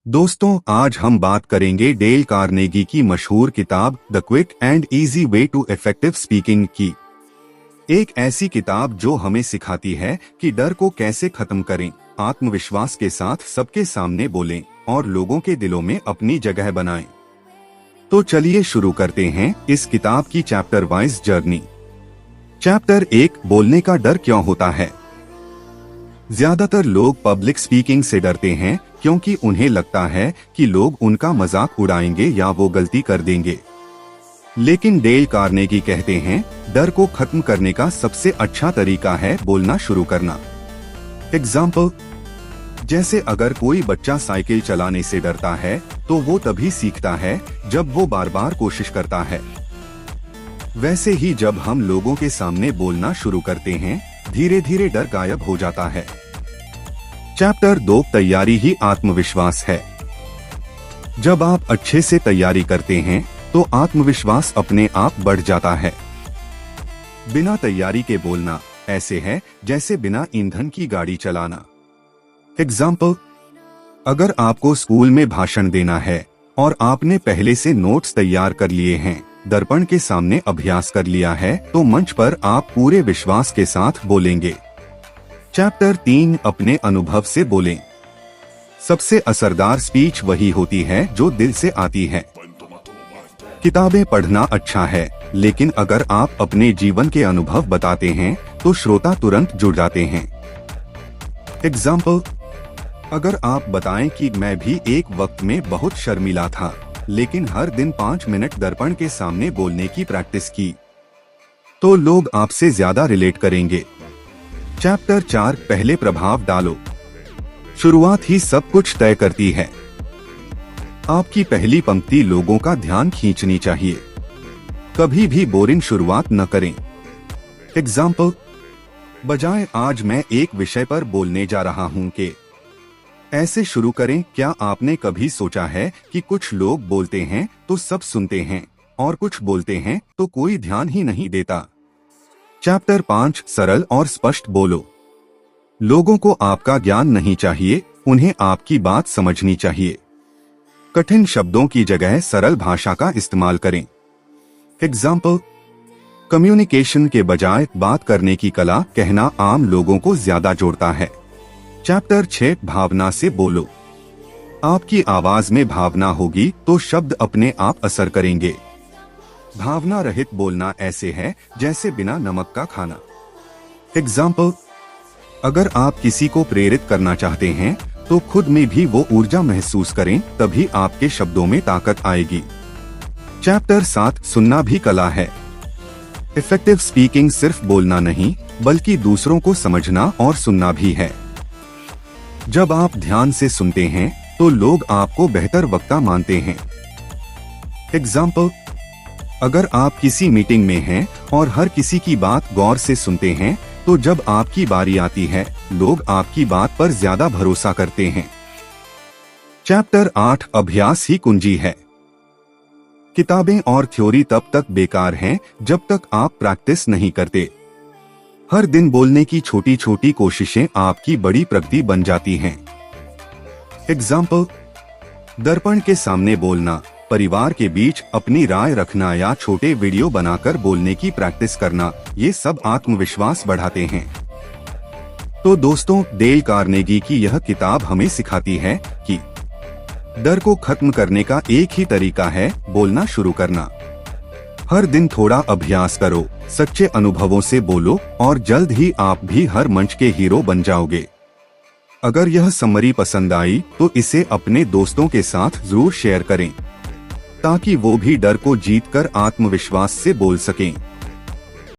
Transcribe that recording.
दोस्तों, आज हम बात करेंगे डेल कार्नेगी की मशहूर किताब the quick and easy way to effective speaking की। एक ऐसी किताब जो हमें सिखाती है कि डर को कैसे खत्म करें, आत्मविश्वास के साथ सबके सामने बोलें और लोगों के दिलों में अपनी जगह बनाएं। तो चलिए शुरू करते हैं इस किताब की चैप्टर वाइज जर्नी। चैप्टर 1, बोलने का डर क्यों होता है। ज्यादातर लोग पब्लिक स्पीकिंग से डरते हैं क्योंकि उन्हें लगता है कि लोग उनका मजाक उड़ाएंगे या वो गलती कर देंगे। लेकिन डेल कार्नेगी कहते हैं, डर को खत्म करने का सबसे अच्छा तरीका है बोलना शुरू करना। एग्जाम्पल, जैसे अगर कोई बच्चा साइकिल चलाने से डरता है तो वो तभी सीखता है जब वो बार बार कोशिश करता है। वैसे ही जब हम लोगों के सामने बोलना शुरू करते हैं, धीरे धीरे डर गायब हो जाता है। चैप्टर 2, तैयारी ही आत्मविश्वास है। जब आप अच्छे से तैयारी करते हैं तो आत्मविश्वास अपने आप बढ़ जाता है। बिना तैयारी के बोलना ऐसे है जैसे बिना ईंधन की गाड़ी चलाना। एग्जाम्पल, अगर आपको स्कूल में भाषण देना है और आपने पहले से नोट्स तैयार कर लिए हैं, दर्पण के सामने अभ्यास कर लिया है, तो मंच पर आप पूरे विश्वास के साथ बोलेंगे। चैप्टर 3, अपने अनुभव से बोलें। सबसे असरदार स्पीच वही होती है जो दिल से आती है। किताबें पढ़ना अच्छा है, लेकिन अगर आप अपने जीवन के अनुभव बताते हैं तो श्रोता तुरंत जुड़ जाते हैं। एग्जाम्पल, अगर आप बताएं कि मैं भी एक वक्त में बहुत शर्मीला था, लेकिन हर दिन 5 मिनट दर्पण के सामने बोलने की प्रैक्टिस की, तो लोग आपसे ज्यादा रिलेट करेंगे। चैप्टर 4, पहले प्रभाव डालो। शुरुआत ही सब कुछ तय करती है। आपकी पहली पंक्ति लोगों का ध्यान खींचनी चाहिए। कभी भी बोरिंग शुरुआत न करें। एग्जाम्पल, बजाय आज मैं एक विषय पर बोलने जा रहा हूं के, ऐसे शुरू करें। क्या आपने कभी सोचा है कि कुछ लोग बोलते हैं तो सब सुनते हैं और कुछ बोलते हैं तो कोई ध्यान ही नहीं देता। चैप्टर 5, सरल और स्पष्ट बोलो। लोगों को आपका ज्ञान नहीं चाहिए, उन्हें आपकी बात समझनी चाहिए। कठिन शब्दों की जगह सरल भाषा का इस्तेमाल करें। एग्जाम्पल, कम्युनिकेशन के बजाय बात करने की कला कहना आम लोगों को ज्यादा जोड़ता है। चैप्टर 6, भावना से बोलो। आपकी आवाज में भावना होगी तो शब्द अपने आप असर करेंगे। भावना रहित बोलना ऐसे है जैसे बिना नमक का खाना। एग्जाम्पल, अगर आप किसी को प्रेरित करना चाहते हैं तो खुद में भी वो ऊर्जा महसूस करें, तभी आपके शब्दों में ताकत आएगी। चैप्टर 7, सुनना भी कला है। इफेक्टिव स्पीकिंग सिर्फ बोलना नहीं, बल्कि दूसरों को समझना और सुनना भी है। जब आप ध्यान से सुनते हैं तो लोग आपको बेहतर वक्ता मानते हैं। एग्जाम्पल, अगर आप किसी मीटिंग में हैं और हर किसी की बात गौर से सुनते हैं, तो जब आपकी बारी आती है, लोग आपकी बात पर ज्यादा भरोसा करते हैं। चैप्टर 8, अभ्यास ही कुंजी है। किताबें और थ्योरी तब तक बेकार हैं जब तक आप प्रैक्टिस नहीं करते। हर दिन बोलने की छोटी छोटी कोशिशें आपकी बड़ी प्रगति बन जाती हैं। एग्जाम्पल, दर्पण के सामने बोलना, परिवार के बीच अपनी राय रखना या छोटे वीडियो बनाकर बोलने की प्रैक्टिस करना, ये सब आत्मविश्वास बढ़ाते हैं। तो दोस्तों, डेल कार्नेगी की यह किताब हमें सिखाती है कि डर को खत्म करने का एक ही तरीका है, बोलना शुरू करना। हर दिन थोड़ा अभ्यास करो, सच्चे अनुभवों से बोलो और जल्द ही आप भी हर मंच के हीरो बन जाओगे। अगर यह समरी पसंद आई तो इसे अपने दोस्तों के साथ जरूर शेयर करें, ताकि वो भी डर को जीतकर आत्मविश्वास से बोल सकें।